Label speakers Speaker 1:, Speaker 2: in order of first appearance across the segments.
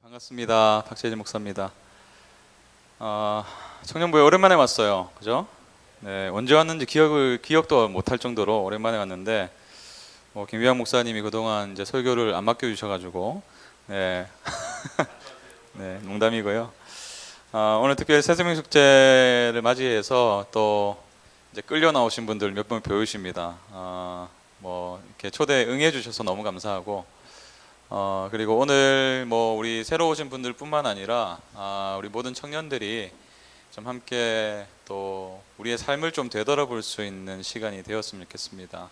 Speaker 1: 반갑습니다. 박재진 목사입니다. 청년부에 오랜만에 왔어요. 그죠? 네, 언제 왔는지 기억도 못할 정도로 오랜만에 왔는데, 김위환 목사님이 그동안 이제 설교를 안 맡겨주셔가지고, 네, 네, 농담이고요. 오늘 특별히 새생명 축제를 맞이해서 또 이제 끌려 나오신 분들 몇 분 배우십니다. 이렇게 초대 응해주셔서 너무 감사하고, 그리고 오늘 우리 새로 오신 분들뿐만 아니라 우리 모든 청년들이 좀 함께 또 우리의 삶을 좀 되돌아볼 수 있는 시간이 되었으면 좋겠습니다.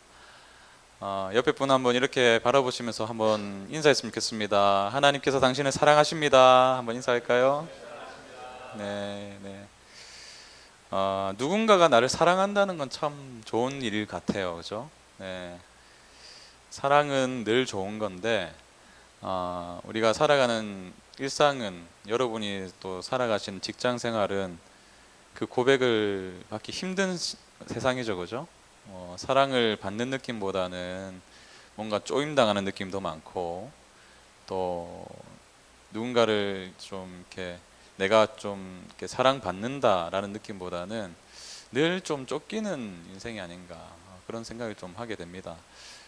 Speaker 1: 옆에 분 한번 이렇게 바라보시면서 한번 인사했으면 좋겠습니다. 하나님께서 당신을 사랑하십니다. 한번 인사할까요? 네, 네. 누군가가 나를 사랑한다는 건 참 좋은 일 같아요, 그죠? 네. 사랑은 늘 좋은 건데. 우리가 살아가는 일상은, 여러분이 또 살아가신 직장 생활은 그 고백을 받기 힘든 세상이죠, 그죠? 사랑을 받는 느낌보다는 뭔가 쪼임당하는 느낌도 많고, 또 누군가를 좀 이렇게 내가 좀 이렇게 사랑받는다라는 느낌보다는 늘 좀 쫓기는 인생이 아닌가, 그런 생각을 좀 하게 됩니다.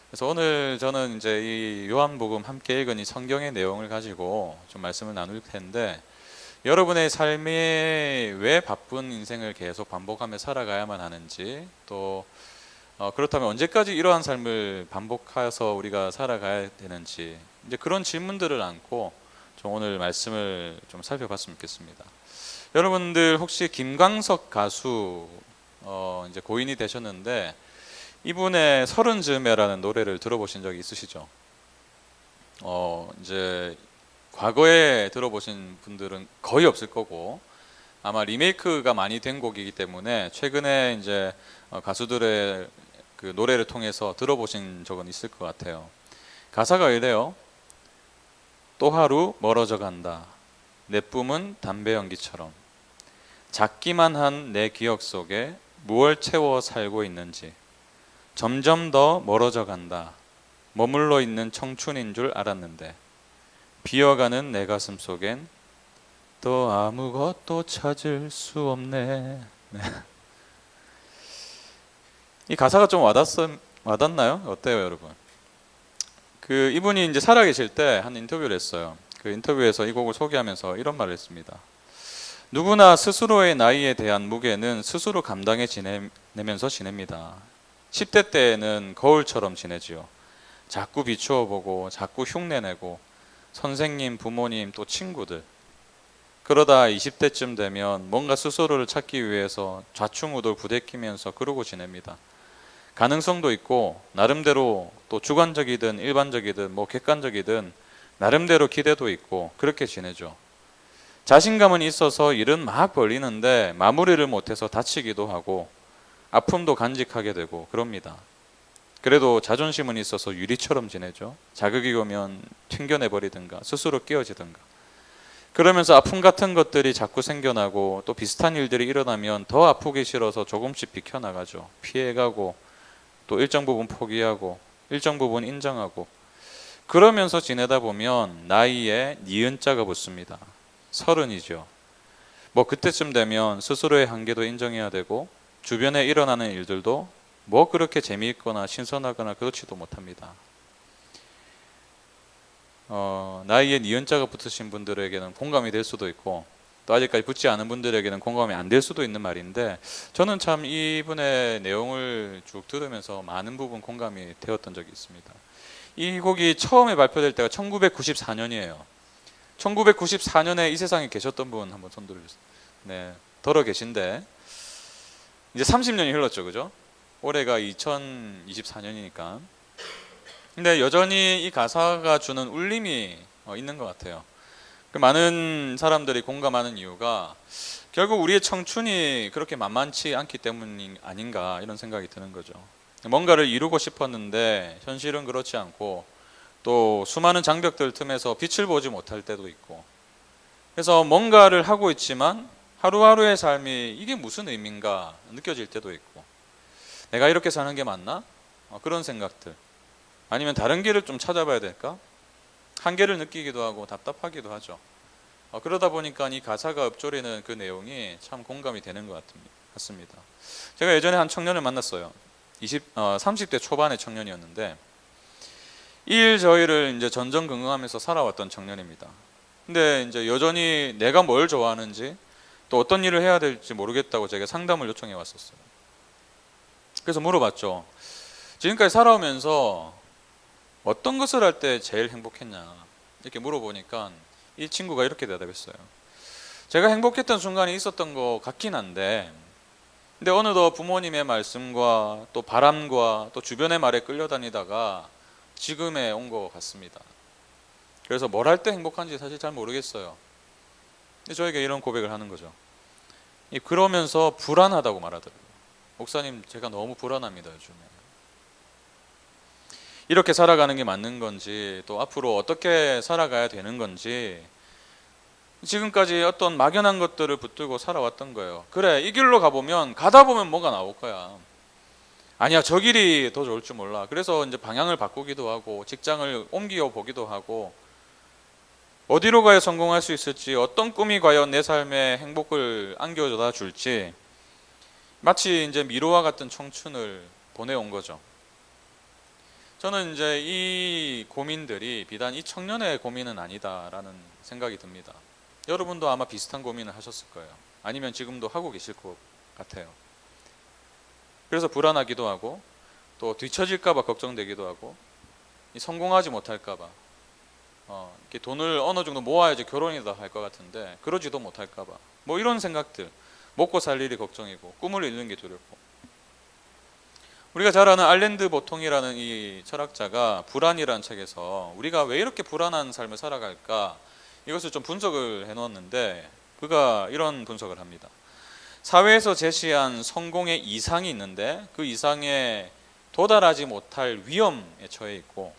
Speaker 1: 그래서 오늘 저는 이제 이 요한복음 함께 읽은 이 성경의 내용을 가지고 좀 말씀을 나눌 텐데, 여러분의 삶에 왜 바쁜 인생을 계속 반복하며 살아가야만 하는지, 또 그렇다면 언제까지 이러한 삶을 반복해서 우리가 살아가야 되는지, 이제 그런 질문들을 안고 좀 오늘 말씀을 좀 살펴봤으면 좋겠습니다. 여러분들 혹시 김광석 가수 이제 고인이 되셨는데, 이분의 서른 즈음에라는 노래를 들어보신 적이 있으시죠? 이제 과거에 들어보신 분들은 거의 없을 거고, 아마 리메이크가 많이 된 곡이기 때문에 최근에 이제 가수들의 그 노래를 통해서 들어보신 적은 있을 것 같아요. 가사가 이래요. 또 하루 멀어져 간다. 내 뿜은 담배 연기처럼 작기만 한 내 기억 속에 무얼 채워 살고 있는지 점점 더 멀어져 간다. 머물러 있는 청춘인 줄 알았는데 비어가는 내 가슴 속엔 또 아무것도 찾을 수 없네. 네. 이 가사가 좀 와닿나요? 어때요, 여러분? 이분이 이제 살아계실 때 한 인터뷰를 했어요. 그 인터뷰에서 이 곡을 소개하면서 이런 말을 했습니다. 누구나 스스로의 나이에 대한 무게는 스스로 감당해 지내면서 지냅니다. 10대 때에는 거울처럼 지내지요. 자꾸 비추어 보고 자꾸 흉내내고 선생님, 부모님, 또 친구들. 그러다 20대쯤 되면 뭔가 스스로를 찾기 위해서 좌충우돌 부대끼면서 그러고 지냅니다. 가능성도 있고 나름대로 또 주관적이든 일반적이든 객관적이든 나름대로 기대도 있고 그렇게 지내죠. 자신감은 있어서 일은 막 벌리는데 마무리를 못해서 다치기도 하고 아픔도 간직하게 되고 그럽니다. 그래도 자존심은 있어서 유리처럼 지내죠. 자극이 오면 튕겨내버리든가 스스로 깨어지든가. 그러면서 아픔 같은 것들이 자꾸 생겨나고 또 비슷한 일들이 일어나면 더 아프기 싫어서 조금씩 비켜나가죠. 피해가고 또 일정 부분 포기하고 일정 부분 인정하고, 그러면서 지내다 보면 나이에 니은자가 붙습니다. 30이죠. 그때쯤 되면 스스로의 한계도 인정해야 되고 주변에 일어나는 일들도 그렇게 재미있거나 신선하거나 그렇지도 못합니다. 나이에 니은자가 붙으신 분들에게는 공감이 될 수도 있고 또 아직까지 붙지 않은 분들에게는 공감이 안 될 수도 있는 말인데, 저는 참 이분의 내용을 쭉 들으면서 많은 부분 공감이 되었던 적이 있습니다. 이 곡이 처음에 발표될 때가 1994년이에요. 1994년에 이 세상에 계셨던 분 한번 손 들어주세요. 네, 덜어 계신데 이제 30년이 흘렀죠, 그죠? 올해가 2024년이니까. 근데 여전히 이 가사가 주는 울림이 있는 것 같아요. 많은 사람들이 공감하는 이유가 결국 우리의 청춘이 그렇게 만만치 않기 때문이 아닌가, 이런 생각이 드는 거죠. 뭔가를 이루고 싶었는데 현실은 그렇지 않고 또 수많은 장벽들 틈에서 빛을 보지 못할 때도 있고, 그래서 뭔가를 하고 있지만 하루하루의 삶이 이게 무슨 의미인가 느껴질 때도 있고, 내가 이렇게 사는 게 맞나? 그런 생각들. 아니면 다른 길을 좀 찾아봐야 될까? 한계를 느끼기도 하고 답답하기도 하죠. 그러다 보니까 이 가사가 읊조리는 그 내용이 참 공감이 되는 것 같습니다. 제가 예전에 한 청년을 만났어요. 30대 초반의 청년이었는데 일저일을 이제 전전긍긍하면서 살아왔던 청년입니다. 근데 이제 여전히 내가 뭘 좋아하는지 또 어떤 일을 해야 될지 모르겠다고 제가 상담을 요청해 왔었어요. 그래서 물어봤죠. 지금까지 살아오면서 어떤 것을 할 때 제일 행복했냐 이렇게 물어보니까 이 친구가 이렇게 대답했어요. 제가 행복했던 순간이 있었던 것 같긴 한데 근데 어느덧 부모님의 말씀과 또 바람과 또 주변의 말에 끌려다니다가 지금에 온 것 같습니다. 그래서 뭘 할 때 행복한지 사실 잘 모르겠어요. 근데 저에게 이런 고백을 하는 거죠. 그러면서 불안하다고 말하더라고요. 목사님, 제가 너무 불안합니다, 요즘에. 이렇게 살아가는 게 맞는 건지 또 앞으로 어떻게 살아가야 되는 건지 지금까지 어떤 막연한 것들을 붙들고 살아왔던 거예요. 그래, 이 길로 가보면 가다 보면 뭐가 나올 거야. 아니야, 저 길이 더 좋을 줄 몰라. 그래서 이제 방향을 바꾸기도 하고 직장을 옮겨 보기도 하고 어디로 가야 성공할 수 있을지, 어떤 꿈이 과연 내 삶에 행복을 안겨다 줄지 마치 이제 미로와 같은 청춘을 보내온 거죠. 저는 이제 이 고민들이 비단 이 청년의 고민은 아니다라는 생각이 듭니다. 여러분도 아마 비슷한 고민을 하셨을 거예요. 아니면 지금도 하고 계실 것 같아요. 그래서 불안하기도 하고 또 뒤처질까 봐 걱정되기도 하고 성공하지 못할까 봐 이렇게 돈을 어느 정도 모아야지 결혼이다 할 것 같은데 그러지도 못할까 봐 뭐 이런 생각들, 먹고 살 일이 걱정이고 꿈을 잃는 게 두렵고. 우리가 잘 아는 알렌드 보통이라는 이 철학자가 불안이라는 책에서 우리가 왜 이렇게 불안한 삶을 살아갈까 이것을 좀 분석을 해놓았는데 그가 이런 분석을 합니다. 사회에서 제시한 성공의 이상이 있는데 그 이상에 도달하지 못할 위험에 처해 있고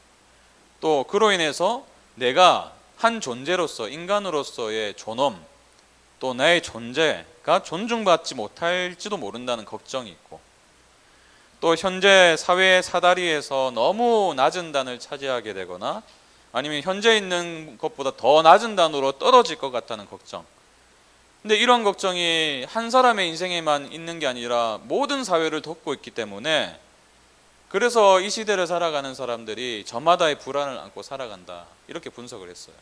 Speaker 1: 또 그로 인해서 내가 한 존재로서 인간으로서의 존엄 또 나의 존재가 존중받지 못할지도 모른다는 걱정이 있고 또 현재 사회의 사다리에서 너무 낮은 단을 차지하게 되거나 아니면 현재 있는 것보다 더 낮은 단으로 떨어질 것 같다는 걱정. 근데 이런 걱정이 한 사람의 인생에만 있는 게 아니라 모든 사회를 덮고 있기 때문에 그래서 이 시대를 살아가는 사람들이 저마다의 불안을 안고 살아간다 이렇게 분석을 했어요.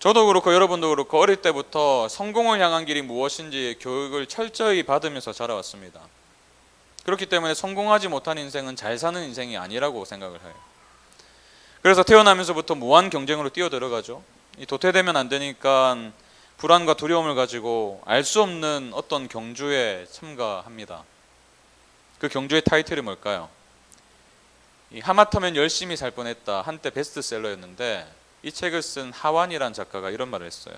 Speaker 1: 저도 그렇고 여러분도 그렇고 어릴 때부터 성공을 향한 길이 무엇인지 교육을 철저히 받으면서 자라왔습니다. 그렇기 때문에 성공하지 못한 인생은 잘 사는 인생이 아니라고 생각을 해요. 그래서 태어나면서부터 무한 경쟁으로 뛰어들어가죠. 도태되면 안 되니까 불안과 두려움을 가지고 알 수 없는 어떤 경주에 참가합니다. 그 경주의 타이틀이 뭘까요? 하마터면 열심히 살 뻔했다 한때 베스트셀러였는데 이 책을 쓴 하완이라는 작가가 이런 말을 했어요.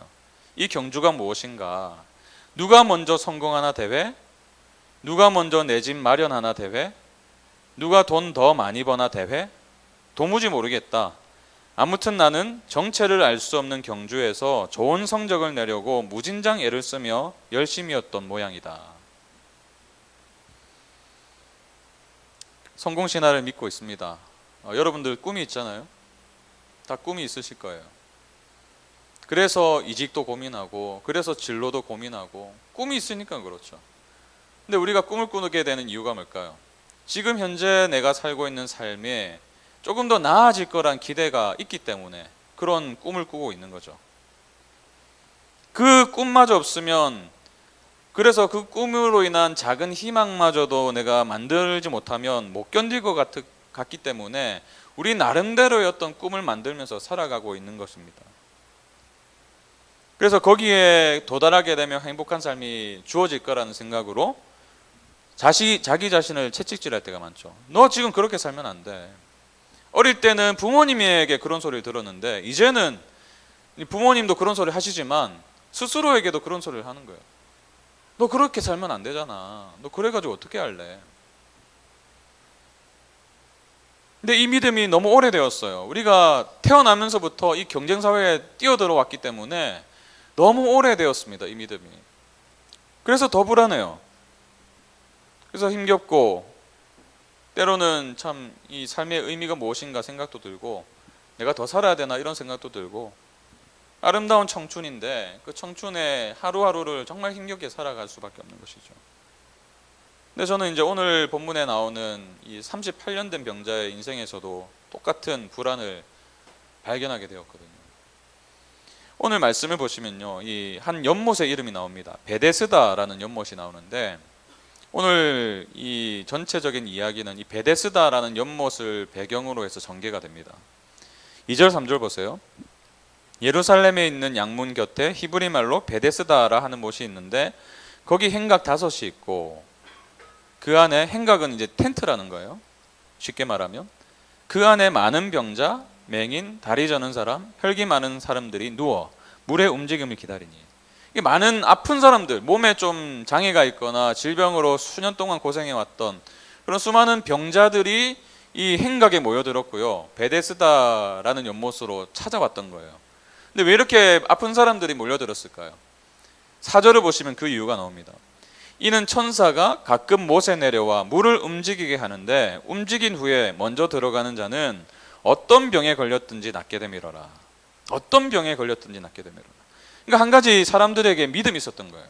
Speaker 1: 이 경주가 무엇인가? 누가 먼저 성공하나 대회? 누가 먼저 내 집 마련하나 대회? 누가 돈 더 많이 버나 대회? 도무지 모르겠다. 아무튼 나는 정체를 알 수 없는 경주에서 좋은 성적을 내려고 무진장 애를 쓰며 열심이었던 모양이다. 성공 신화를 믿고 있습니다. 여러분들 꿈이 있잖아요. 다 꿈이 있으실 거예요. 그래서 이직도 고민하고 그래서 진로도 고민하고 꿈이 있으니까 그렇죠. 근데 우리가 꿈을 꾸게 되는 이유가 뭘까요? 지금 현재 내가 살고 있는 삶에 조금 더 나아질 거란 기대가 있기 때문에 그런 꿈을 꾸고 있는 거죠. 그 꿈마저 없으면 그래서 그 꿈으로 인한 작은 희망마저도 내가 만들지 못하면 못 견딜 것 같기 때문에 우리 나름대로의 어떤 꿈을 만들면서 살아가고 있는 것입니다. 그래서 거기에 도달하게 되면 행복한 삶이 주어질 거라는 생각으로 자기 자신을 채찍질할 때가 많죠. 너 지금 그렇게 살면 안 돼. 어릴 때는 부모님에게 그런 소리를 들었는데 이제는 부모님도 그런 소리 하시지만 스스로에게도 그런 소리를 하는 거예요. 너 그렇게 살면 안 되잖아. 너 그래가지고 어떻게 할래? 근데 이 믿음이 너무 오래되었어요. 우리가 태어나면서부터 이 경쟁사회에 뛰어들어왔기 때문에 너무 오래되었습니다. 이 믿음이. 그래서 더 불안해요. 그래서 힘겹고 때로는 참 이 삶의 의미가 무엇인가 생각도 들고, 내가 더 살아야 되나 이런 생각도 들고, 아름다운 청춘인데 그 청춘의 하루하루를 정말 힘겹게 살아갈 수밖에 없는 것이죠. 근데 저는 이제 오늘 본문에 나오는 이 38년 된 병자의 인생에서도 똑같은 불안을 발견하게 되었거든요. 오늘 말씀을 보시면요, 이 한 연못의 이름이 나옵니다. 베데스다라는 연못이 나오는데, 오늘 이 전체적인 이야기는 이 베데스다라는 연못을 배경으로 해서 전개가 됩니다. 2절 3절 보세요. 예루살렘에 있는 양문 곁에 히브리 말로 베데스다라 하는 못이 있는데 거기 행각 5이 있고, 그 안에, 행각은 이제 텐트라는 거예요. 쉽게 말하면 그 안에 많은 병자, 맹인, 다리 저는 사람, 혈기 많은 사람들이 누워 물의 움직임을 기다리니, 많은 아픈 사람들, 몸에 좀 장애가 있거나 질병으로 수년 동안 고생해왔던 그런 수많은 병자들이 이 행각에 모여들었고요, 베데스다라는 연못으로 찾아왔던 거예요. 근데 왜 이렇게 아픈 사람들이 몰려들었을까요? 4절을 보시면 그 이유가 나옵니다. 이는 천사가 가끔 못에 내려와 물을 움직이게 하는데 움직인 후에 먼저 들어가는 자는 어떤 병에 걸렸든지 낫게 되밀어라. 어떤 병에 걸렸든지 낫게 되밀어라. 그러니까 한 가지 사람들에게 믿음이 있었던 거예요.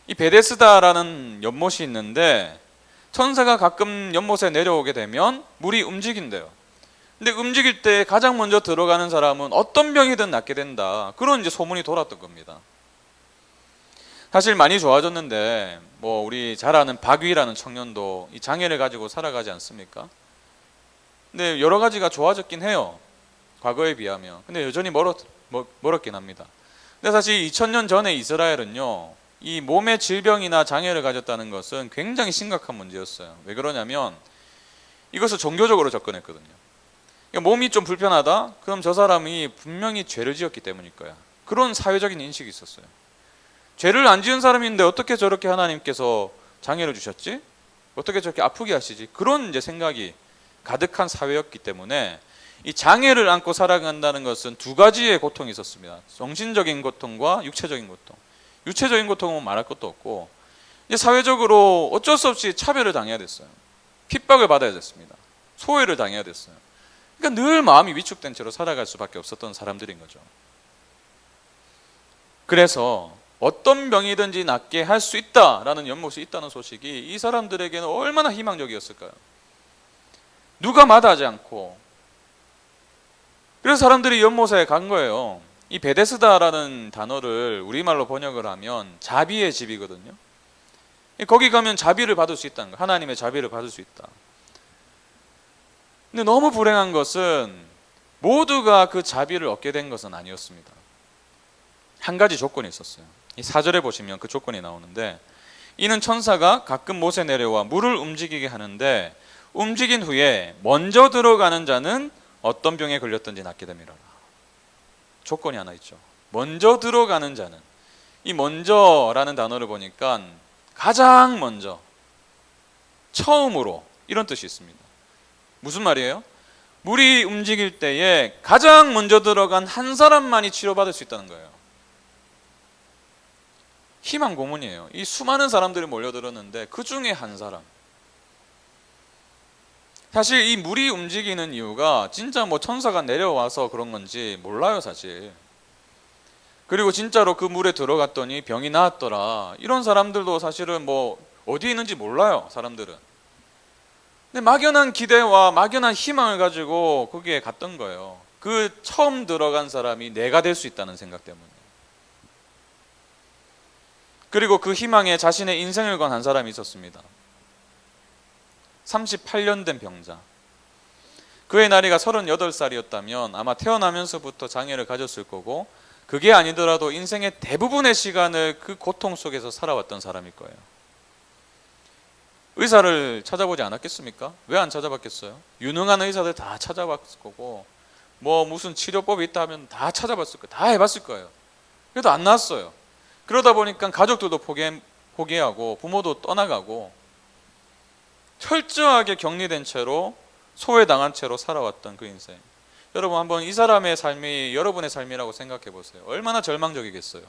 Speaker 1: 이 베데스다라는 연못이 있는데 천사가 가끔 연못에 내려오게 되면 물이 움직인대요. 근데 움직일 때 가장 먼저 들어가는 사람은 어떤 병이든 낫게 된다, 그런 이제 소문이 돌았던 겁니다. 사실 많이 좋아졌는데, 뭐 우리 잘 아는 박위라는 청년도 이 장애를 가지고 살아가지 않습니까? 근데 여러 가지가 좋아졌긴 해요, 과거에 비하면. 근데 여전히 멀었긴 합니다. 근데 사실 2000년 전에 이스라엘은요, 이 몸의 질병이나 장애를 가졌다는 것은 굉장히 심각한 문제였어요. 왜 그러냐면 이것을 종교적으로 접근했거든요. 그러니까 몸이 좀 불편하다? 그럼 저 사람이 분명히 죄를 지었기 때문일 거야. 그런 사회적인 인식이 있었어요. 죄를 안 지은 사람인데 어떻게 저렇게 하나님께서 장애를 주셨지? 어떻게 저렇게 아프게 하시지? 그런 이제 생각이 가득한 사회였기 때문에 이 장애를 안고 살아간다는 것은 두 가지의 고통이 있었습니다. 정신적인 고통과 육체적인 고통. 육체적인 고통은 말할 것도 없고, 이제 사회적으로 어쩔 수 없이 차별을 당해야 됐어요. 핍박을 받아야 됐습니다. 소외를 당해야 됐어요. 그러니까 늘 마음이 위축된 채로 살아갈 수밖에 없었던 사람들인 거죠. 그래서 어떤 병이든지 낫게 할 수 있다라는 연못이 있다는 소식이 이 사람들에게는 얼마나 희망적이었을까요? 누가 마다하지 않고. 그래서 사람들이 연못에 간 거예요. 이 베데스다라는 단어를 우리말로 번역을 하면 자비의 집이거든요. 거기 가면 자비를 받을 수 있다는 거예요. 하나님의 자비를 받을 수 있다. 근데 너무 불행한 것은 모두가 그 자비를 얻게 된 것은 아니었습니다. 한 가지 조건이 있었어요. 이 4절에 보시면 그 조건이 나오는데, 이는 천사가 가끔 못에 내려와 물을 움직이게 하는데 움직인 후에 먼저 들어가는 자는 어떤 병에 걸렸든지 낫게 되밀어라. 조건이 하나 있죠. 먼저 들어가는 자는, 이 먼저라는 단어를 보니까 가장 먼저, 처음으로, 이런 뜻이 있습니다. 무슨 말이에요? 물이 움직일 때에 가장 먼저 들어간 한 사람만이 치료받을 수 있다는 거예요. 희망 고문이에요. 이 수많은 사람들이 몰려들었는데 그 중에 한 사람. 사실 이 물이 움직이는 이유가 진짜 뭐 천사가 내려와서 그런 건지 몰라요, 사실. 그리고 진짜로 그 물에 들어갔더니 병이 나았더라, 이런 사람들도 사실은 뭐 어디에 있는지 몰라요, 사람들은. 근데 막연한 기대와 막연한 희망을 가지고 거기에 갔던 거예요. 그 처음 들어간 사람이 내가 될 수 있다는 생각 때문에. 그리고 그 희망에 자신의 인생을 건 한 사람이 있었습니다. 38년 된 병자. 그의 나이가 38살이었다면 아마 태어나면서부터 장애를 가졌을 거고, 그게 아니더라도 인생의 대부분의 시간을 그 고통 속에서 살아왔던 사람일 거예요. 의사를 찾아보지 않았겠습니까? 왜 안 찾아봤겠어요? 유능한 의사들 다 찾아봤을 거고, 뭐 무슨 치료법이 있다 하면 다 찾아봤을 거예요. 다 해봤을 거예요. 그래도 안 나았어요. 그러다 보니까 가족들도 포기하고 부모도 떠나가고 철저하게 격리된 채로, 소외당한 채로 살아왔던 그 인생. 여러분 한번 이 사람의 삶이 여러분의 삶이라고 생각해 보세요. 얼마나 절망적이겠어요.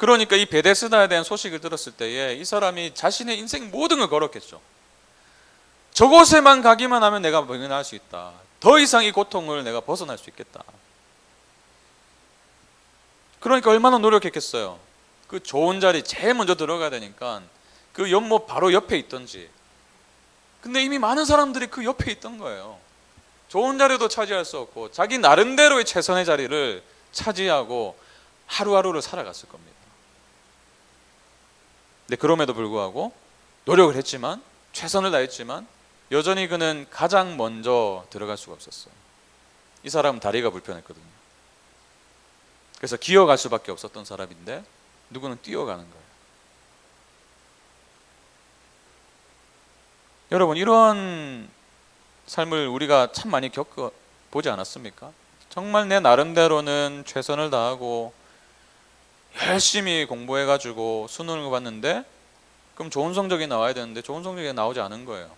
Speaker 1: 그러니까 이 베데스다에 대한 소식을 들었을 때에 이 사람이 자신의 인생 모든 걸 걸었겠죠. 저곳에만 가기만 하면 내가 벗어날 수 있다. 더 이상 이 고통을 내가 벗어날 수 있겠다. 그러니까 얼마나 노력했겠어요. 그 좋은 자리 제일 먼저 들어가야 되니까 그 연못 바로 옆에 있던지. 근데 이미 많은 사람들이 그 옆에 있던 거예요. 좋은 자리도 차지할 수 없고 자기 나름대로의 최선의 자리를 차지하고 하루하루를 살아갔을 겁니다. 근데 그럼에도 불구하고 노력을 했지만, 최선을 다했지만 여전히 그는 가장 먼저 들어갈 수가 없었어요. 이 사람은 다리가 불편했거든요. 그래서 기어갈 수밖에 없었던 사람인데 누구는 뛰어가는 거예요. 여러분, 이런 삶을 우리가 참 많이 겪어보지 않았습니까? 정말 내 나름대로는 최선을 다하고 열심히 공부해가지고 수능을 봤는데 그럼 좋은 성적이 나와야 되는데 좋은 성적이 나오지 않은 거예요.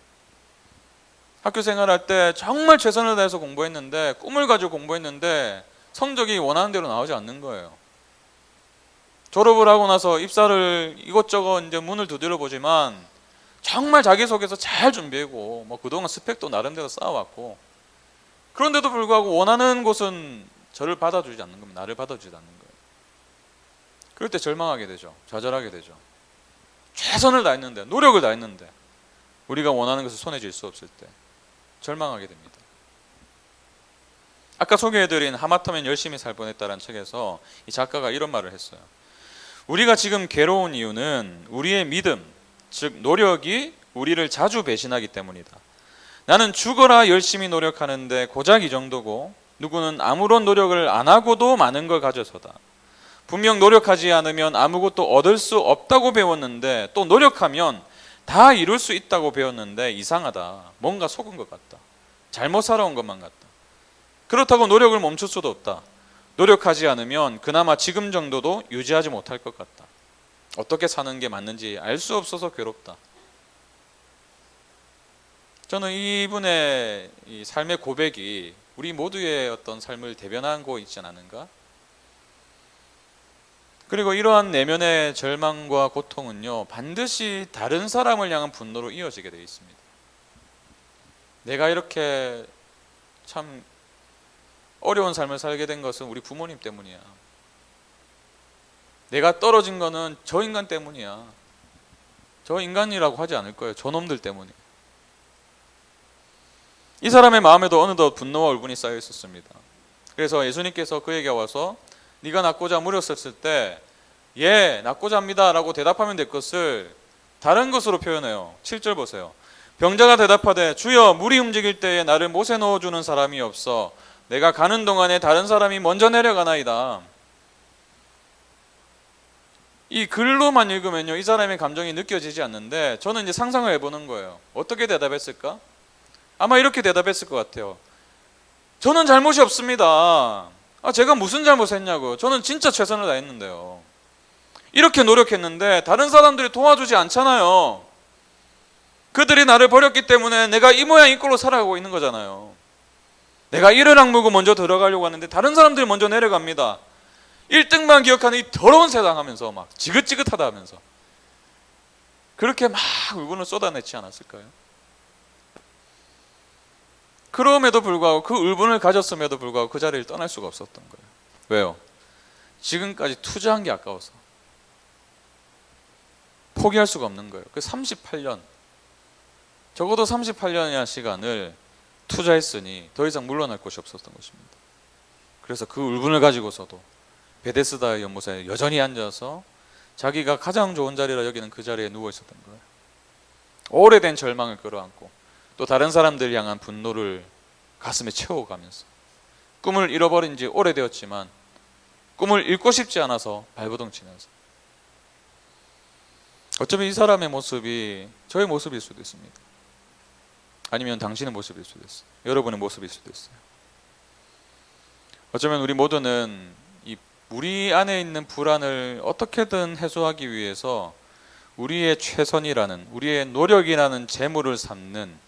Speaker 1: 학교 생활할 때 정말 최선을 다해서 공부했는데, 꿈을 가지고 공부했는데 성적이 원하는 대로 나오지 않는 거예요. 졸업을 하고 나서 입사를 이것저것 이제 문을 두드려 보지만 정말 자기소개서 잘 준비하고 뭐 그동안 스펙도 나름대로 쌓아왔고, 그런데도 불구하고 원하는 곳은 저를 받아주지 않는 겁니다. 나를 받아주지 않는 거예요. 그럴 때 절망하게 되죠. 좌절하게 되죠. 최선을 다했는데, 노력을 다했는데 우리가 원하는 것을 손에 쥘 수 없을 때 절망하게 됩니다. 아까 소개해드린 하마터면 열심히 살 뻔했다라는 책에서 이 작가가 이런 말을 했어요. 우리가 지금 괴로운 이유는 우리의 믿음, 즉 노력이 우리를 자주 배신하기 때문이다. 나는 죽어라 열심히 노력하는데 고작 이 정도고, 누구는 아무런 노력을 안 하고도 많은 걸 가져서다. 분명 노력하지 않으면 아무것도 얻을 수 없다고 배웠는데 또 노력하면 다 이룰 수 있다고 배웠는데 이상하다. 뭔가 속은 것 같다. 잘못 살아온 것만 같다. 그렇다고 노력을 멈출 수도 없다. 노력하지 않으면 그나마 지금 정도도 유지하지 못할 것 같다. 어떻게 사는 게 맞는지 알 수 없어서 괴롭다. 저는 이분의 이 삶의 고백이 우리 모두의 어떤 삶을 대변하고 있지 않은가? 그리고 이러한 내면의 절망과 고통은요, 반드시 다른 사람을 향한 분노로 이어지게 되어 있습니다. 내가 이렇게 참 어려운 삶을 살게 된 것은 우리 부모님 때문이야. 내가 떨어진 거는 저 인간 때문이야. 저 인간이라고 하지 않을 거예요. 저놈들 때문이야. 이 사람의 마음에도 어느덧 분노와 울분이 쌓여 있었습니다. 그래서 예수님께서 그에게 와서 네가 낫고자 물었을 때 예, 낫고자 합니다 라고 대답하면 될 것을 다른 것으로 표현해요. 7절 보세요. 병자가 대답하되 주여, 물이 움직일 때에 나를 못에 넣어주는 사람이 없어 내가 가는 동안에 다른 사람이 먼저 내려가나이다. 이 글로만 읽으면요, 이 사람의 감정이 느껴지지 않는데 저는 이제 상상을 해보는 거예요. 어떻게 대답했을까? 아마 이렇게 대답했을 것 같아요. 저는 잘못이 없습니다. 제가 무슨 잘못했냐고요. 저는 진짜 최선을 다했는데요. 이렇게 노력했는데 다른 사람들이 도와주지 않잖아요. 그들이 나를 버렸기 때문에 내가 이 모양 이 꼴로 살아가고 있는 거잖아요. 내가 이를 악물고 먼저 들어가려고 하는데 다른 사람들이 먼저 내려갑니다. 1등만 기억하는 이 더러운 세상 하면서 막 지긋지긋하다 하면서 그렇게 막 울분을 쏟아냈지 않았을까요? 그럼에도 불구하고, 그 울분을 가졌음에도 불구하고 그 자리를 떠날 수가 없었던 거예요. 왜요? 지금까지 투자한 게 아까워서 포기할 수가 없는 거예요. 그 38년, 적어도 38년이라는 시간을 투자했으니 더 이상 물러날 곳이 없었던 것입니다. 그래서 그 울분을 가지고서도 베데스다 연못에 여전히 앉아서 자기가 가장 좋은 자리라 여기는 그 자리에 누워 있었던 거예요. 오래된 절망을 끌어안고 또 다른 사람들 향한 분노를 가슴에 채워가면서 꿈을 잃어버린 지 오래되었지만 꿈을 잃고 싶지 않아서 발버둥 치면서, 어쩌면 이 사람의 모습이 저의 모습일 수도 있습니다. 아니면 당신의 모습일 수도 있어요. 여러분의 모습일 수도 있어요. 어쩌면 우리 모두는 우리 안에 있는 불안을 어떻게든 해소하기 위해서 우리의 최선이라는, 우리의 노력이라는 재물을 삼는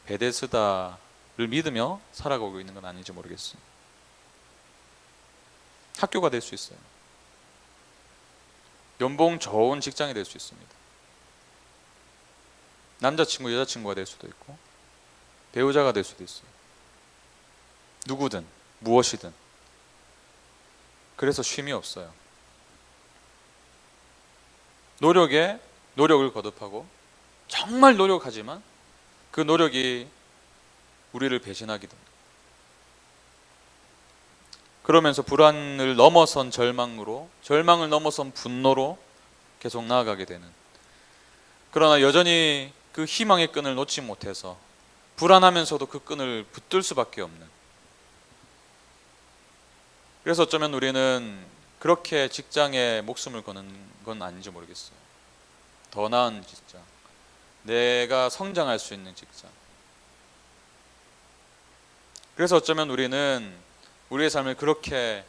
Speaker 1: 베데스다를 믿으며 살아가고 있는 건 아닌지 모르겠어요. 학교가 될 수 있어요. 연봉 좋은 직장이 될 수 있습니다. 남자친구, 여자친구가 될 수도 있고 배우자가 될 수도 있어요. 누구든 무엇이든. 그래서 쉼이 없어요. 노력을 거듭하고 정말 노력하지만 그 노력이 우리를 배신하게 됩니다. 그러면서 불안을 넘어선 절망으로, 절망을 넘어선 분노로 계속 나아가게 되는, 그러나 여전히 그 희망의 끈을 놓지 못해서 불안하면서도 그 끈을 붙들 수밖에 없는, 그래서 어쩌면 우리는 그렇게 직장에 목숨을 거는 건 아닌지 모르겠어요. 더 나은 직장, 내가 성장할 수 있는 직장. 그래서 어쩌면 우리는 우리의 삶을 그렇게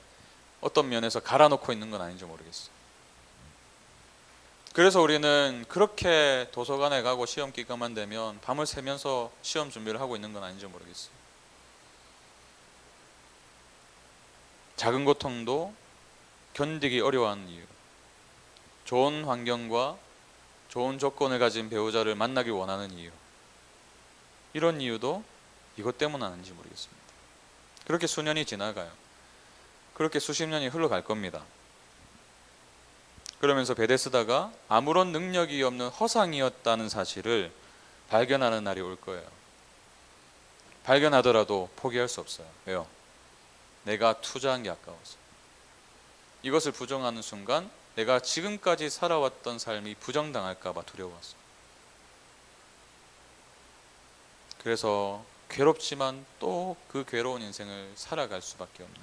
Speaker 1: 어떤 면에서 갈아놓고 있는 건 아닌지 모르겠어요. 그래서 우리는 그렇게 도서관에 가고 시험 기간만 되면 밤을 새면서 시험 준비를 하고 있는 건 아닌지 모르겠어요. 작은 고통도 견디기 어려워하는 이유, 좋은 환경과 좋은 조건을 가진 배우자를 만나기 원하는 이유, 이런 이유도 이것 때문은 아닌지 모르겠습니다. 그렇게 수년이 지나가요. 그렇게 수십 년이 흘러갈 겁니다. 그러면서 베데스다가 아무런 능력이 없는 허상이었다는 사실을 발견하는 날이 올 거예요. 발견하더라도 포기할 수 없어요. 왜요? 내가 투자한 게 아까워서. 이것을 부정하는 순간 내가 지금까지 살아왔던 삶이 부정당할까 봐 두려워서. 그래서 괴롭지만 또 그 괴로운 인생을 살아갈 수밖에 없는,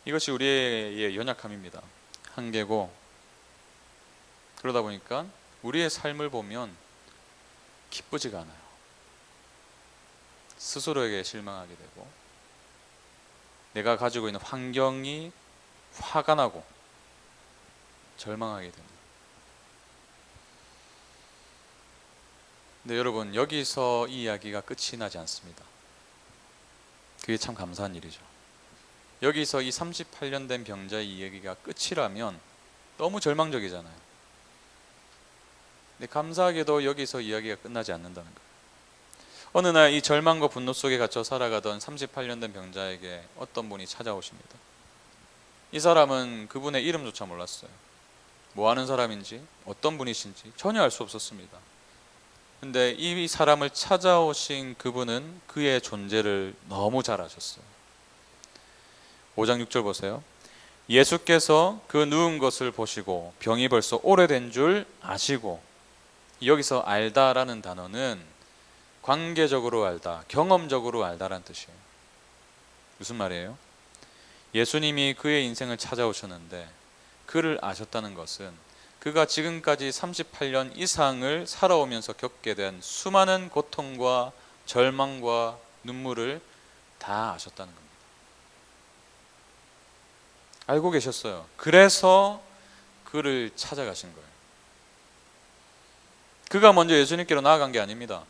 Speaker 1: 이것이 우리의 연약함입니다. 한계고, 그러다 보니까 우리의 삶을 보면 기쁘지가 않아요. 스스로에게 실망하게 되고, 내가 가지고 있는 환경이 화가 나고 절망하게 됩니다. 근데 여러분, 여기서 이 이야기가 끝이 나지 않습니다. 그게 참 감사한 일이죠. 여기서 이 38년 된 병자의 이야기가 끝이라면 너무 절망적이잖아요. 근데 감사하게도 여기서 이야기가 끝나지 않는다는 거예요. 어느 날 이 절망과 분노 속에 갇혀 살아가던 38년 된 병자에게 어떤 분이 찾아오십니다. 이 사람은 그분의 이름조차 몰랐어요. 뭐 하는 사람인지, 어떤 분이신지 전혀 알 수 없었습니다. 근데 이 사람을 찾아오신 그분은 그의 존재를 너무 잘 아셨어요. 5장 6절 보세요. 예수께서 그 누운 것을 보시고 병이 벌써 오래된 줄 아시고, 여기서 알다라는 단어는 관계적으로 알다, 경험적으로 알다라는 뜻이에요. 무슨 말이에요? 예수님이 그의 인생을 찾아오셨는데 그를 아셨다는 것은 그가 지금까지 38년 이상을 살아오면서 겪게 된 수많은 고통과 절망과 눈물을 다 아셨다는 겁니다. 알고 계셨어요. 그래서 그를 찾아가신 거예요. 그가 먼저 예수님께로 나아간 게 아닙니다.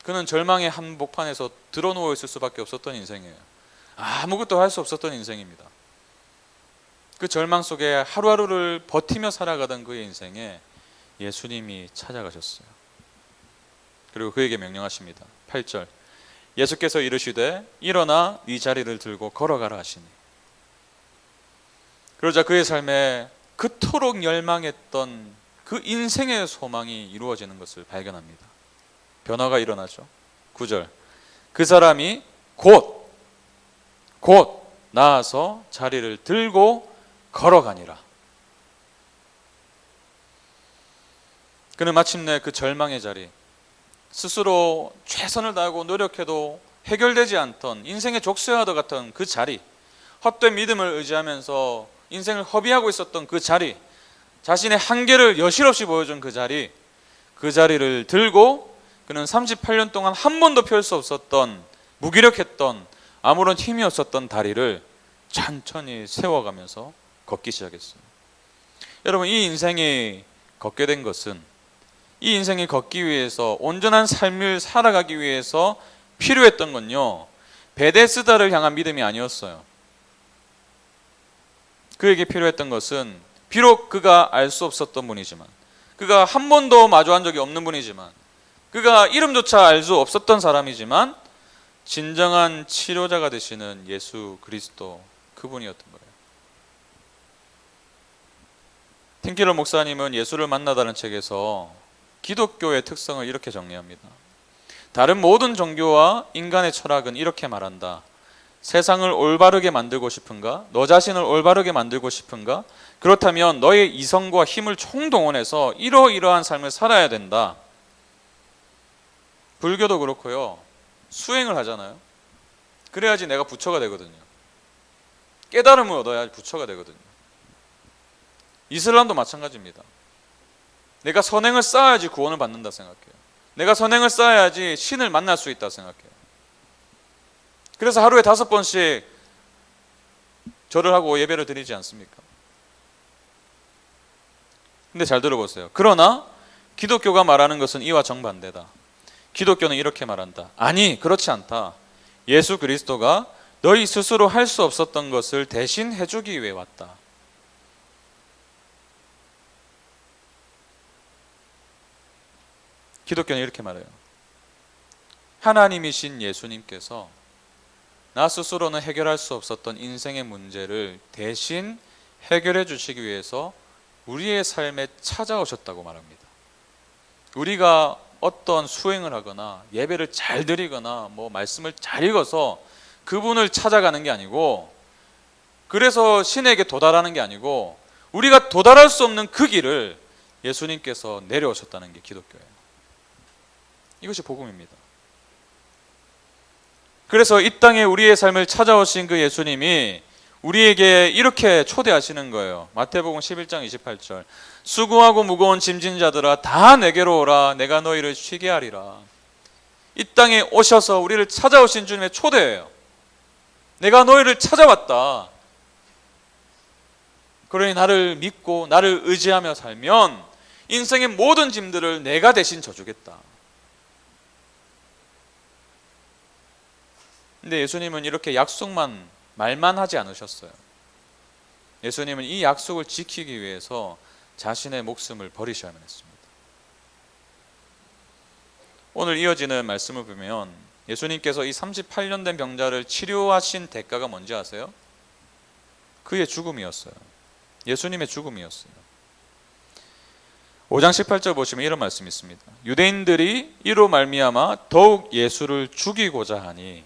Speaker 1: 그는 절망의 한복판에서 드러누워 있을 수밖에 없었던 인생이에요. 아무것도 할 수 없었던 인생입니다. 그 절망 속에 하루하루를 버티며 살아가던 그의 인생에 예수님이 찾아가셨어요. 그리고 그에게 명령하십니다. 8절, 예수께서 이르시되 일어나 네 자리를 들고 걸어가라 하시니, 그러자 그의 삶에 그토록 열망했던 그 인생의 소망이 이루어지는 것을 발견합니다. 변화가 일어나죠. 9절, 그 사람이 곧 나아서 자리를 들고 걸어가니라. 그는 마침내 그 절망의 자리, 스스로 최선을 다하고 노력해도 해결되지 않던 인생의 족쇄와도 같은 그 자리, 헛된 믿음을 의지하면서 인생을 허비하고 있었던 그 자리, 자신의 한계를 여실없이 보여준 그 자리를 들고 그는 38년 동안 한 번도 펼 수 없었던, 무기력했던, 아무런 힘이 없었던 다리를 천천히 세워가면서 걷기 시작했어요. 여러분, 이 인생이 걷게 된 것은, 이 인생이 걷기 위해서, 온전한 삶을 살아가기 위해서 필요했던 건요, 베데스다를 향한 믿음이 아니었어요. 그에게 필요했던 것은 비록 그가 알 수 없었던 분이지만, 그가 한 번도 마주한 적이 없는 분이지만, 그가 이름조차 알 수 없었던 사람이지만 진정한 치료자가 되시는 예수 그리스도, 그분이었던 거예요. 팀킬러 목사님은 예수를 만나다는 책에서 기독교의 특성을 이렇게 정리합니다. 다른 모든 종교와 인간의 철학은 이렇게 말한다. 세상을 올바르게 만들고 싶은가? 너 자신을 올바르게 만들고 싶은가? 그렇다면 너의 이성과 힘을 총동원해서 이러이러한 삶을 살아야 된다. 불교도 그렇고요. 수행을 하잖아요. 그래야지 내가 부처가 되거든요. 깨달음을 얻어야 부처가 되거든요. 이슬람도 마찬가지입니다. 내가 선행을 쌓아야지 구원을 받는다 생각해요. 내가 선행을 쌓아야지 신을 만날 수 있다 생각해요. 그래서 하루에 5번씩 절을 하고 예배를 드리지 않습니까? 근데 잘 들어보세요. 그러나 기독교가 말하는 것은 이와 정반대다. 기독교는 이렇게 말한다. 아니, 그렇지 않다. 예수 그리스도가 너희 스스로 할 수 없었던 것을 대신 해주기 위해 왔다. 기독교는 이렇게 말해요. 하나님이신 예수님께서 나 스스로는 해결할 수 없었던 인생의 문제를 대신 해결해 주시기 위해서 우리의 삶에 찾아오셨다고 말합니다. 우리가 어떤 수행을 하거나 예배를 잘 드리거나 말씀을 잘 읽어서 그분을 찾아가는 게 아니고, 그래서 신에게 도달하는 게 아니고, 우리가 도달할 수 없는 그 길을 예수님께서 내려오셨다는 게 기독교예요. 이것이 복음입니다. 그래서 이 땅에 우리의 삶을 찾아오신 그 예수님이 우리에게 이렇게 초대하시는 거예요. 마태복음 11장 28절. 수고하고 무거운 짐진 자들아 다 내게로 오라. 내가 너희를 쉬게 하리라. 이 땅에 오셔서 우리를 찾아오신 주님의 초대예요. 내가 너희를 찾아왔다. 그러니 나를 믿고 나를 의지하며 살면 인생의 모든 짐들을 내가 대신 져주겠다. 근데 예수님은 이렇게 말만 하지 않으셨어요. 예수님은 이 약속을 지키기 위해서 자신의 목숨을 버리셔야만 했습니다. 오늘 이어지는 말씀을 보면 예수님께서 이 38년 된 병자를 치료하신 대가가 뭔지 아세요? 그의 죽음이었어요. 예수님의 죽음이었어요. 5장 18절 보시면 이런 말씀이 있습니다. 유대인들이 이로 말미암아 더욱 예수를 죽이고자 하니,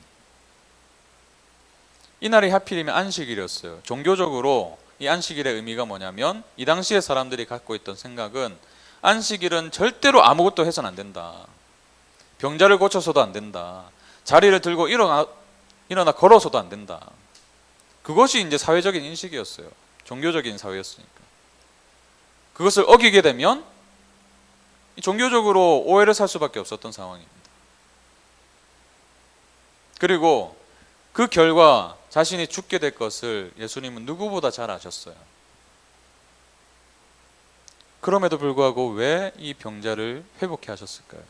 Speaker 1: 이날이 하필이면 안식일이었어요. 종교적으로 이 안식일의 의미가 뭐냐면, 이 당시에 사람들이 갖고 있던 생각은 안식일은 절대로 아무것도 해서는 안 된다. 병자를 고쳐서도 안 된다. 자리를 들고 일어나 걸어서도 안 된다. 그것이 이제 사회적인 인식이었어요. 종교적인 사회였으니까. 그것을 어기게 되면 종교적으로 오해를 살 수밖에 없었던 상황입니다. 그리고 그 결과 자신이 죽게 될 것을 예수님은 누구보다 잘 아셨어요. 그럼에도 불구하고 왜 이 병자를 회복해 하셨을까요?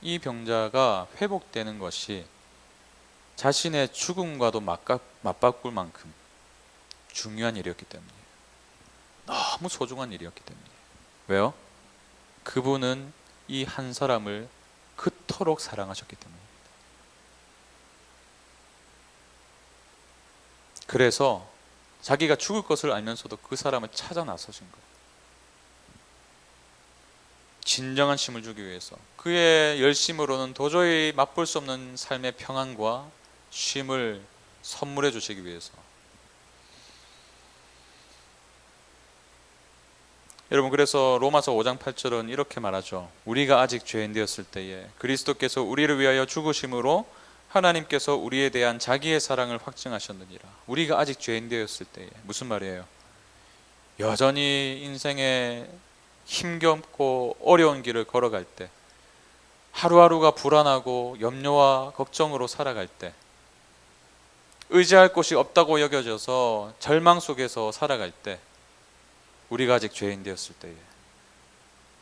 Speaker 1: 이 병자가 회복되는 것이 자신의 죽음과도 맞바꿀 만큼 중요한 일이었기 때문이에요. 너무 소중한 일이었기 때문이에요. 왜요? 그분은 이 한 사람을 그토록 사랑하셨기 때문입니다. 그래서 자기가 죽을 것을 알면서도 그 사람을 찾아 나서신 거예요. 진정한 힘을 주기 위해서. 그의 열심으로는 도저히 맛볼 수 없는 삶의 평안과 쉼을 선물해 주시기 위해서. 여러분, 그래서 로마서 5장 8절은 이렇게 말하죠. 우리가 아직 죄인 되었을 때에 그리스도께서 우리를 위하여 죽으심으로 하나님께서 우리에 대한 자기의 사랑을 확증하셨느니라. 우리가 아직 죄인 되었을 때에. 무슨 말이에요? 여전히 인생에 힘겹고 어려운 길을 걸어갈 때, 하루하루가 불안하고 염려와 걱정으로 살아갈 때, 의지할 곳이 없다고 여겨져서 절망 속에서 살아갈 때, 우리가 아직 죄인 되었을 때에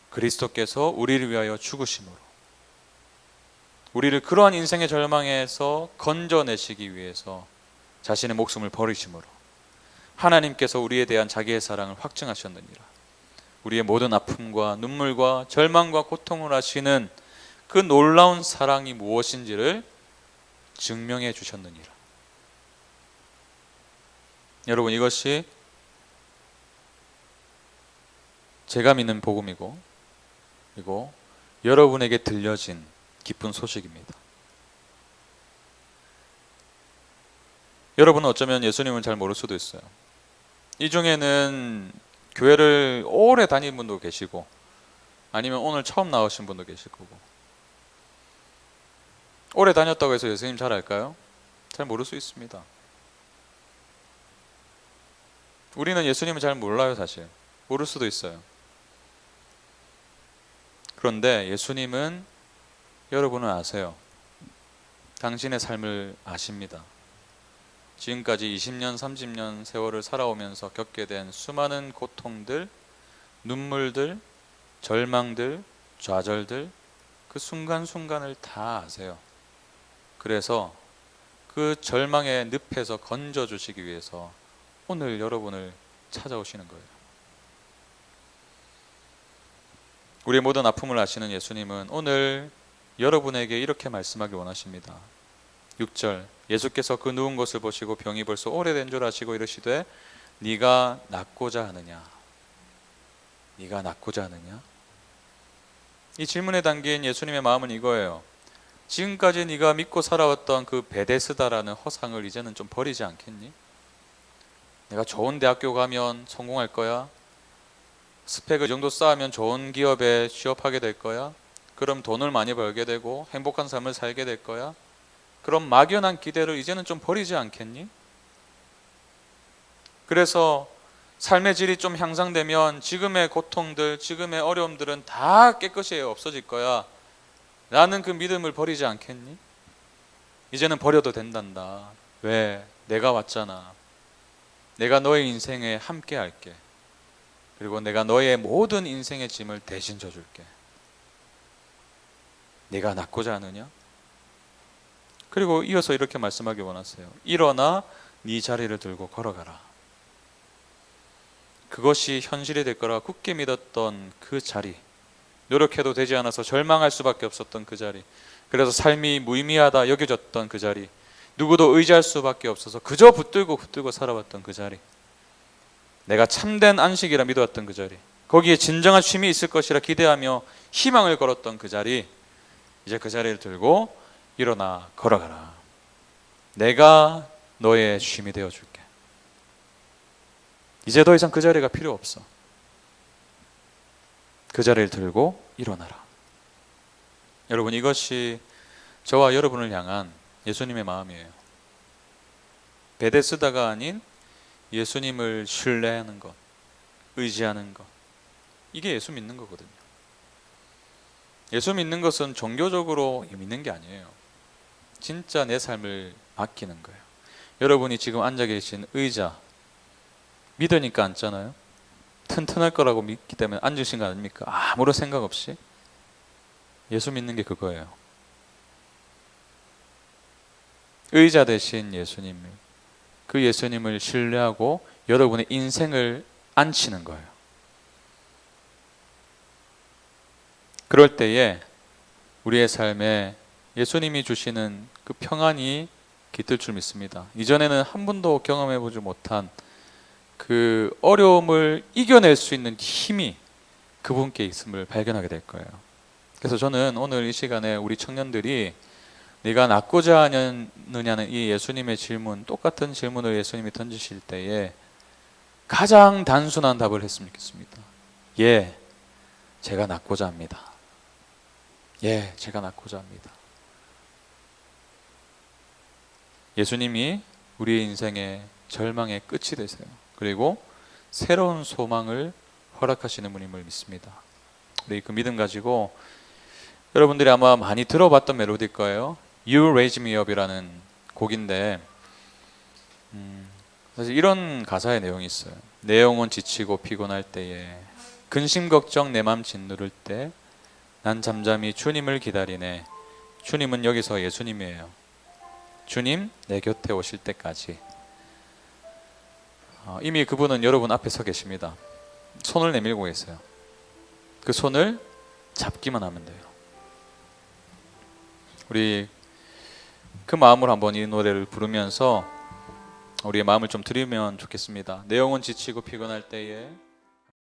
Speaker 1: 그리스도께서 우리를 위하여 죽으심으로 우리를 그러한 인생의 절망에서 건져내시기 위해서 자신의 목숨을 버리심으로 하나님께서 우리에 대한 자기의 사랑을 확증하셨느니라. 우리의 모든 아픔과 눈물과 절망과 고통을 아시는 그 놀라운 사랑이 무엇인지를 증명해 주셨느니라. 여러분, 이것이 제가 믿는 복음이고, 그리고 여러분에게 들려진 기쁜 소식입니다. 여러분은 어쩌면 예수님을 잘 모를 수도 있어요. 이 중에는 교회를 오래 다닌 분도 계시고, 아니면 오늘 처음 나오신 분도 계실 거고. 오래 다녔다고 해서 예수님 잘 알까요? 잘 모를 수 있습니다. 우리는 예수님을 잘 몰라요, 사실. 모를 수도 있어요. 그런데 예수님은 여러분은 아세요. 당신의 삶을 아십니다. 지금까지 20년, 30년 세월을 살아오면서 겪게 된 수많은 고통들, 눈물들, 절망들, 좌절들, 그 순간순간을 다 아세요. 그래서 그 절망의 늪에서 건져주시기 위해서 오늘 여러분을 찾아오시는 거예요. 우리의 모든 아픔을 아시는 예수님은 오늘 여러분에게 이렇게 말씀하기 원하십니다. 6절, 예수께서 그 누운 것을 보시고 병이 벌써 오래된 줄 아시고 이르시되 네가 낫고자 하느냐? 네가 낫고자 하느냐? 이 질문에 담긴 예수님의 마음은 이거예요. 지금까지 네가 믿고 살아왔던 그 베데스다라는 허상을 이제는 좀 버리지 않겠니? 내가 좋은 대학교 가면 성공할 거야? 스펙을 이 정도 쌓으면 좋은 기업에 취업하게 될 거야? 그럼 돈을 많이 벌게 되고 행복한 삶을 살게 될 거야? 그럼 막연한 기대를 이제는 좀 버리지 않겠니? 그래서 삶의 질이 좀 향상되면 지금의 고통들, 지금의 어려움들은 다 깨끗이 없어질 거야 라는 그 믿음을 버리지 않겠니? 이제는 버려도 된단다. 왜? 내가 왔잖아. 내가 너의 인생에 함께 할게. 그리고 내가 너의 모든 인생의 짐을 대신 져줄게. 네가 낫고자 하느냐? 그리고 이어서 이렇게 말씀하기 원하세요. 일어나 네 자리를 들고 걸어가라. 그것이 현실이 될 거라 굳게 믿었던 그 자리, 노력해도 되지 않아서 절망할 수밖에 없었던 그 자리, 그래서 삶이 무의미하다 여겨졌던 그 자리, 누구도 의지할 수밖에 없어서 그저 붙들고 살아왔던 그 자리, 내가 참된 안식이라 믿어왔던 그 자리, 거기에 진정한 쉼이 있을 것이라 기대하며 희망을 걸었던 그 자리, 이제 그 자리를 들고 일어나 걸어가라. 내가 너의 쉼이 되어줄게. 이제 더 이상 그 자리가 필요 없어. 그 자리를 들고 일어나라. 여러분, 이것이 저와 여러분을 향한 예수님의 마음이에요. 베데스다가 아닌 예수님을 신뢰하는 것, 의지하는 것, 이게 예수 믿는 거거든요. 예수 믿는 것은 종교적으로 믿는 게 아니에요. 진짜 내 삶을 맡기는 거예요. 여러분이 지금 앉아 계신 의자 믿으니까 앉잖아요. 튼튼할 거라고 믿기 때문에 앉으신 거 아닙니까? 아무런 생각 없이. 예수 믿는 게 그거예요. 의자 대신 예수님을, 그 예수님을 신뢰하고 여러분의 인생을 앉히는 거예요. 그럴 때에 우리의 삶에 예수님이 주시는 그 평안이 깃들 줄 믿습니다. 이전에는 한 번도 경험해 보지 못한 그 어려움을 이겨낼 수 있는 힘이 그분께 있음을 발견하게 될 거예요. 그래서 저는 오늘 이 시간에 우리 청년들이 네가 낫고자 하느냐는 이 예수님의 질문, 똑같은 질문을 예수님이 던지실 때에 가장 단순한 답을 했으면 좋겠습니다. 예, 제가 낫고자 합니다. 예, 제가 낫고자 합니다. 예수님이 우리의 인생의 절망의 끝이 되세요. 그리고 새로운 소망을 허락하시는 분임을 믿습니다. 우리 그 믿음 가지고 여러분들이 아마 많이 들어봤던 멜로디일 거예요. You Raise Me Up이라는 곡인데 사실 이런 가사의 내용이 있어요. 내 영혼 지치고 피곤할 때에 근심 걱정 내 맘 짓누를 때 난 잠잠히 주님을 기다리네. 주님은 여기서 예수님이에요. 주님 내 곁에 오실 때까지 이미 그분은 여러분 앞에 서 계십니다. 손을 내밀고 계세요. 그 손을 잡기만 하면 돼요. 우리 그 마음으로 한번 이 노래를 부르면서 우리의 마음을 좀 드리면 좋겠습니다. 내 영혼 지치고 피곤할 때에